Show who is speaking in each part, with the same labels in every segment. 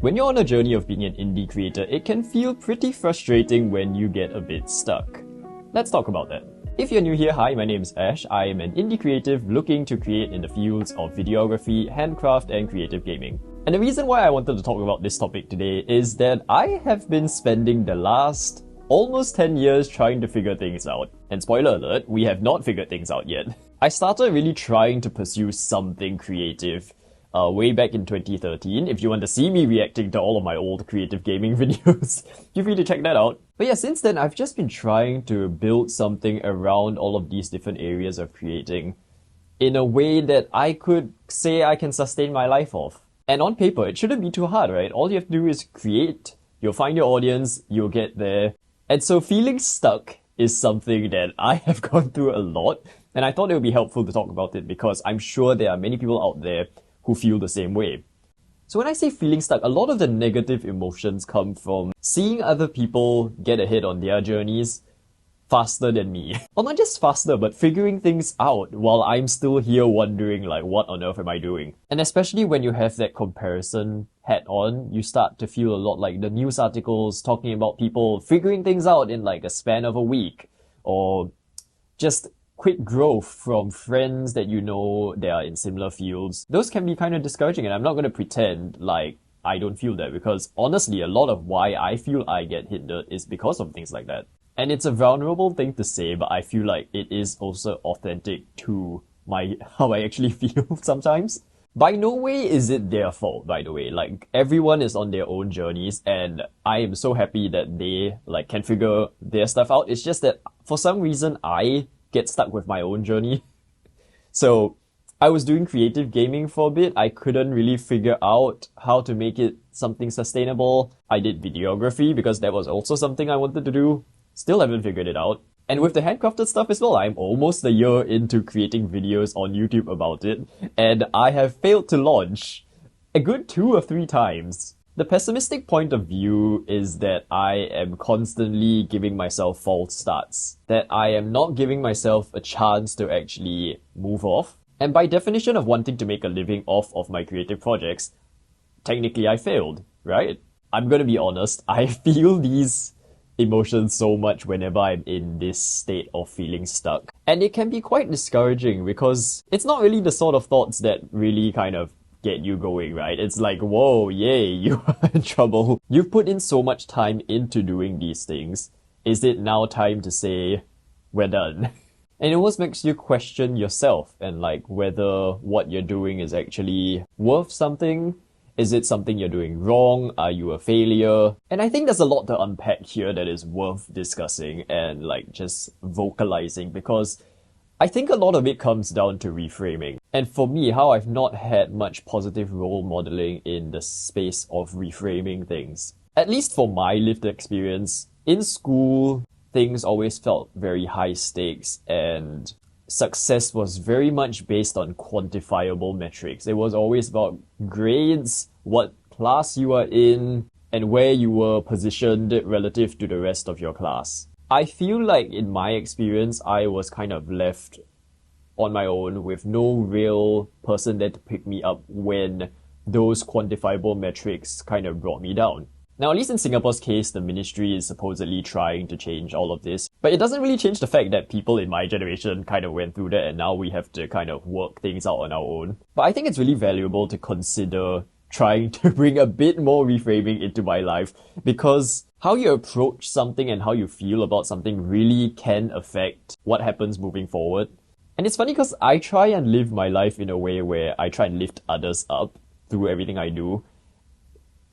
Speaker 1: When you're on a journey of being an indie creator, it can feel pretty frustrating when you get a bit stuck. Let's talk about that. If you're new here, hi, my name is Ash. I am an indie creative looking to create in the fields of videography, handcraft, and creative gaming. And the reason why I wanted to talk about this topic today is that I have been spending the last almost 10 years trying to figure things out. And spoiler alert, we have not figured things out yet. I started really trying to pursue something creative way back in 2013. If you want to see me reacting to all of my old creative gaming videos, feel free to check that out. But yeah, since then, I've just been trying to build something around all of these different areas of creating in a way that I could say I can sustain my life off. And on paper, it shouldn't be too hard, right? All you have to do is create, you'll find your audience, you'll get there. And so feeling stuck is something that I have gone through a lot, and I thought it would be helpful to talk about it because I'm sure there are many people out there who feel the same way. So when I say feeling stuck, a lot of the negative emotions come from seeing other people get ahead on their journeys faster than me. Well, not just faster, but figuring things out while I'm still here wondering like, what on earth am I doing? And especially when you have that comparison hat on, you start to feel a lot like the news articles talking about people figuring things out in like a span of a week, or just quick growth from friends that you know they are in similar fields. Those can be kind of discouraging, and I'm not going to pretend like I don't feel that, because honestly, a lot of why I feel I get hindered is because of things like that. And it's a vulnerable thing to say, but I feel like it is also authentic to how I actually feel sometimes. By no way is it their fault, by the way. Like, everyone is on their own journeys, and I am so happy that they like can figure their stuff out. It's just that for some reason I get stuck with my own journey. So I was doing creative gaming for a bit. I couldn't really figure out how to make it something sustainable. I did videography because that was also something I wanted to do. Still haven't figured it out. And with the handcrafted stuff as well, I'm almost a year into creating videos on YouTube about it, and I have failed to launch a good 2 or 3 times. The pessimistic point of view is that I am constantly giving myself false starts, that I am not giving myself a chance to actually move off. And by definition of wanting to make a living off of my creative projects, technically I failed, right? I'm gonna be honest, I feel these emotions so much whenever I'm in this state of feeling stuck. And it can be quite discouraging because it's not really the sort of thoughts that really kind of get you going, right? It's like, whoa, yay, you are in trouble. You've put in so much time into doing these things. Is it now time to say, we're done? And it almost makes you question yourself and like whether what you're doing is actually worth something. Is it something you're doing wrong? Are you a failure? And I think there's a lot to unpack here that is worth discussing and like just vocalizing, because I think a lot of it comes down to reframing. And for me, how I've not had much positive role modeling in the space of reframing things. At least for my lived experience, in school, things always felt very high stakes, and success was very much based on quantifiable metrics. It was always about grades, what class you are in, and where you were positioned relative to the rest of your class. I feel like in my experience, I was kind of left on my own with no real person there to pick me up when those quantifiable metrics kind of brought me down. Now, at least in Singapore's case, the ministry is supposedly trying to change all of this, but it doesn't really change the fact that people in my generation kind of went through that, and now we have to kind of work things out on our own. But I think it's really valuable to consider trying to bring a bit more reframing into my life, because how you approach something and how you feel about something really can affect what happens moving forward. And it's funny because I try and live my life in a way where I try and lift others up through everything I do.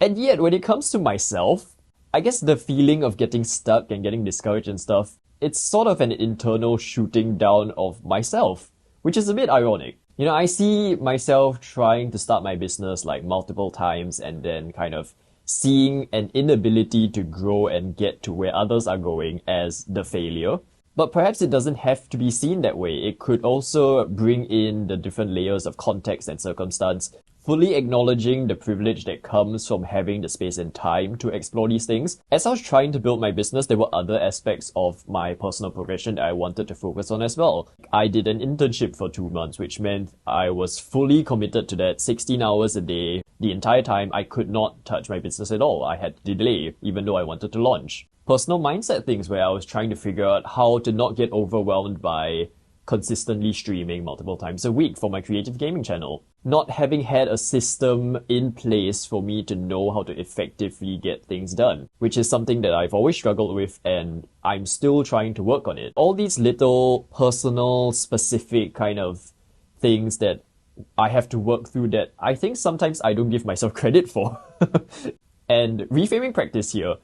Speaker 1: And yet, when it comes to myself, I guess the feeling of getting stuck and getting discouraged and stuff, it's sort of an internal shooting down of myself, which is a bit ironic. You know, I see myself trying to start my business like multiple times and then kind of seeing an inability to grow and get to where others are going as the failure. But perhaps it doesn't have to be seen that way. It could also bring in the different layers of context and circumstance fully acknowledging the privilege that comes from having the space and time to explore these things. As I was trying to build my business, there were other aspects of my personal progression that I wanted to focus on as well. I did an internship for 2 months, which meant I was fully committed to that 16 hours a day. The entire time, I could not touch my business at all. I had to delay, even though I wanted to launch. Personal mindset things where I was trying to figure out how to not get overwhelmed by consistently streaming multiple times a week for my creative gaming channel. Not having had a system in place for me to know how to effectively get things done, which is something that I've always struggled with and I'm still trying to work on it. All these little personal, specific kind of things that I have to work through that I think sometimes I don't give myself credit for. And reframing practice here,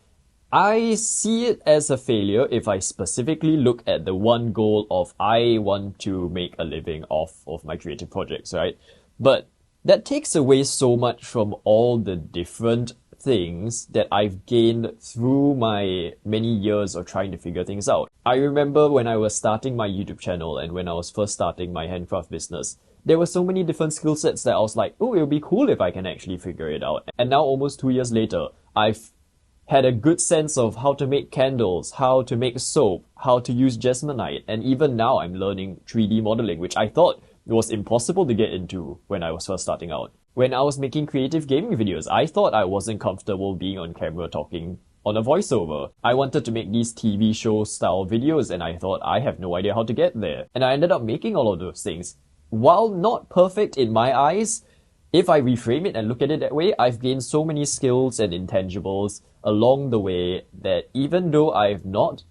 Speaker 1: I see it as a failure if I specifically look at the one goal of I want to make a living off of my creative projects, right? But that takes away so much from all the different things that I've gained through my many years of trying to figure things out. I remember when I was starting my YouTube channel and when I was first starting my handcraft business, there were so many different skill sets that I was like, oh, it would be cool if I can actually figure it out. And now almost 2 years later, I've had a good sense of how to make candles, how to make soap, how to use Jesmonite, and even now I'm learning 3D modeling, which I thought was impossible to get into when I was first starting out. When I was making creative gaming videos, I thought I wasn't comfortable being on camera talking on a voiceover. I wanted to make these TV show style videos and I thought I have no idea how to get there. And I ended up making all of those things. While not perfect in my eyes, if I reframe it and look at it that way, I've gained so many skills and intangibles along the way that even though I've not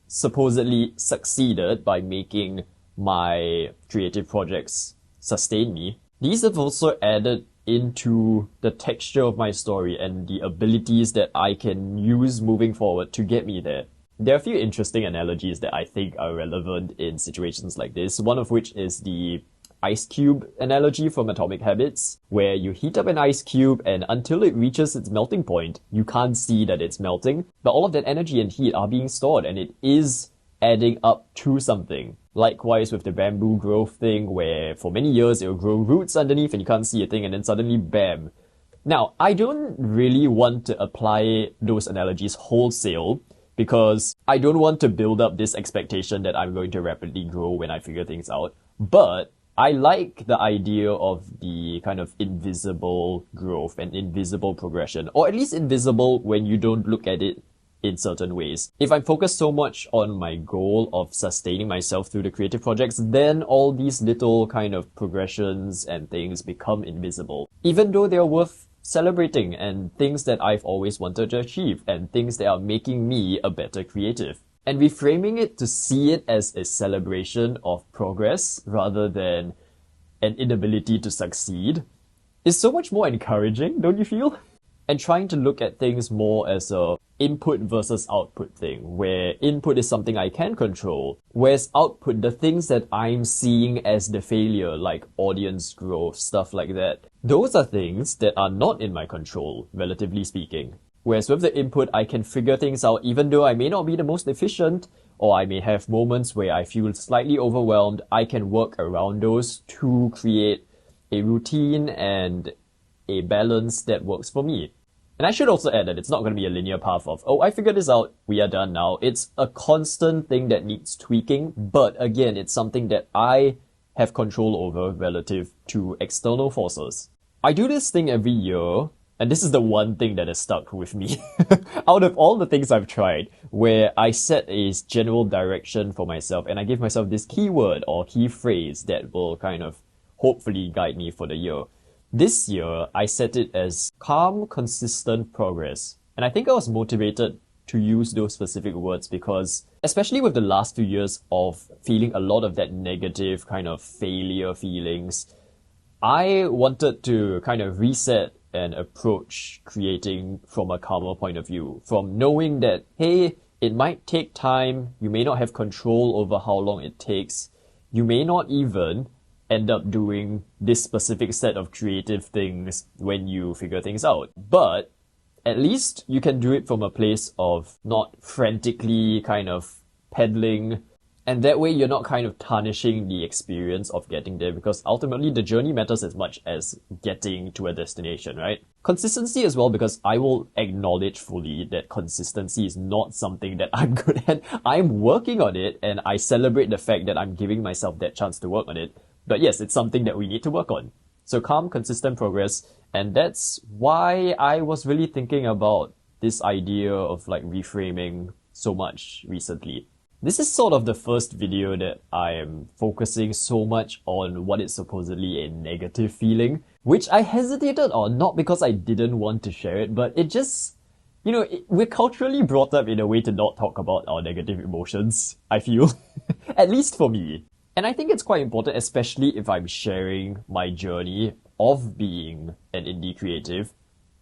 Speaker 1: supposedly succeeded by making my creative projects sustain me, these have also added into the texture of my story and the abilities that I can use moving forward to get me there. There are a few interesting analogies that I think are relevant in situations like this, one of which is the ice cube analogy from Atomic Habits, where you heat up an ice cube and until it reaches its melting point, you can't see that it's melting, but all of that energy and heat are being stored and it is adding up to something. Likewise with the bamboo growth thing, where for many years it will grow roots underneath and you can't see a thing and then suddenly bam. Now, I don't really want to apply those analogies wholesale because I don't want to build up this expectation that I'm going to rapidly grow when I figure things out, but I like the idea of the kind of invisible growth and invisible progression, or at least invisible when you don't look at it in certain ways. If I'm focused so much on my goal of sustaining myself through the creative projects, then all these little kind of progressions and things become invisible, even though they're worth celebrating and things that I've always wanted to achieve and things that are making me a better creative. And reframing it to see it as a celebration of progress rather than an inability to succeed is so much more encouraging, don't you feel? And trying to look at things more as a input versus output thing, where input is something I can control, whereas output, the things that I'm seeing as the failure, like audience growth, stuff like that, those are things that are not in my control, relatively speaking. Whereas with the input, I can figure things out even though I may not be the most efficient, or I may have moments where I feel slightly overwhelmed. I can work around those to create a routine and a balance that works for me. And I should also add that it's not going to be a linear path of, oh, I figured this out, we are done now. It's a constant thing that needs tweaking, but again, it's something that I have control over relative to external forces. I do this thing every year, and this is the one thing that has stuck with me out of all the things I've tried, where I set a general direction for myself and I give myself this keyword or key phrase that will kind of hopefully guide me for the year. This year, I set it as calm, consistent progress. And I think I was motivated to use those specific words because, especially with the last few years of feeling a lot of that negative kind of failure feelings, I wanted to kind of reset and approach creating from a calmer point of view, from knowing that, hey, it might take time, you may not have control over how long it takes, you may not even end up doing this specific set of creative things when you figure things out. But at least you can do it from a place of not frantically kind of peddling And that way you're not kind of tarnishing the experience of getting there, because ultimately the journey matters as much as getting to a destination, right? Consistency as well, because I will acknowledge fully that consistency is not something that I'm good at. I'm working on it, and I celebrate the fact that I'm giving myself that chance to work on it. But yes, it's something that we need to work on. So calm, consistent progress. And that's why I was really thinking about this idea of like reframing so much recently. This is sort of the first video that I am focusing so much on what is supposedly a negative feeling, which I hesitated on, not because I didn't want to share it, but it just, we're culturally brought up in a way to not talk about our negative emotions, I feel. At least for me. And I think it's quite important, especially if I'm sharing my journey of being an indie creative,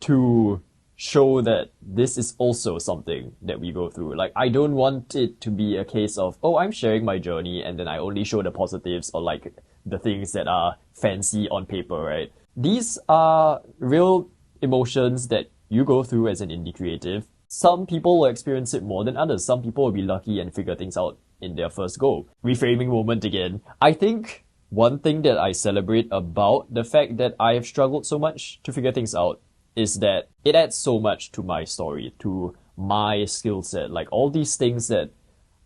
Speaker 1: to show that this is also something that we go through. Like, I don't want it to be a case of, oh, I'm sharing my journey and then I only show the positives or like the things that are fancy on paper, right? These are real emotions that you go through as an indie creative. Some people will experience it more than others. Some people will be lucky and figure things out in their first go. Reframing moment again. I think one thing that I celebrate about the fact that I have struggled so much to figure things out is that it adds so much to my story, to my skill set. Like all these things that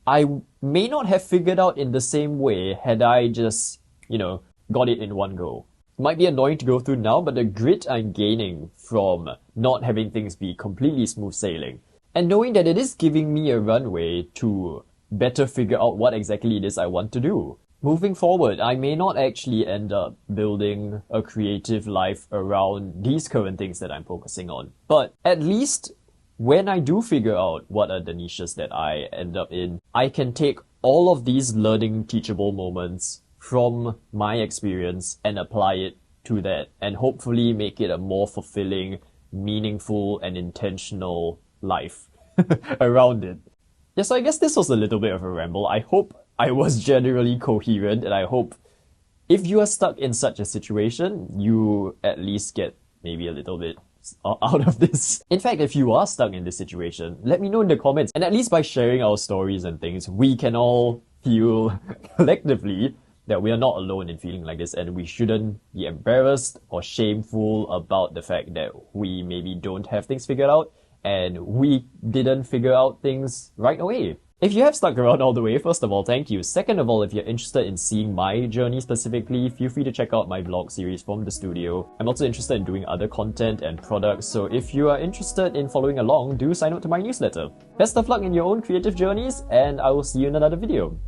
Speaker 1: I may not have figured out in the same way had I just, got it in one go. It might be annoying to go through now, but the grit I'm gaining from not having things be completely smooth sailing, and knowing that it is giving me a runway to better figure out what exactly it is I want to do. Moving forward, I may not actually end up building a creative life around these current things that I'm focusing on. But at least when I do figure out what are the niches that I end up in, I can take all of these learning teachable moments from my experience and apply it to that, and hopefully make it a more fulfilling, meaningful, and intentional life around it. Yeah, so I guess this was a little bit of a ramble. I hope I was generally coherent, and I hope if you are stuck in such a situation, you at least get maybe a little bit out of this. In fact, if you are stuck in this situation, let me know in the comments. And at least by sharing our stories and things, we can all feel collectively that we are not alone in feeling like this, and we shouldn't be embarrassed or shameful about the fact that we maybe don't have things figured out and we didn't figure out things right away. If you have stuck around all the way, first of all, thank you. Second of all, if you're interested in seeing my journey specifically, feel free to check out my vlog series from the studio. I'm also interested in doing other content and products, so if you are interested in following along, do sign up to my newsletter. Best of luck in your own creative journeys, and I will see you in another video.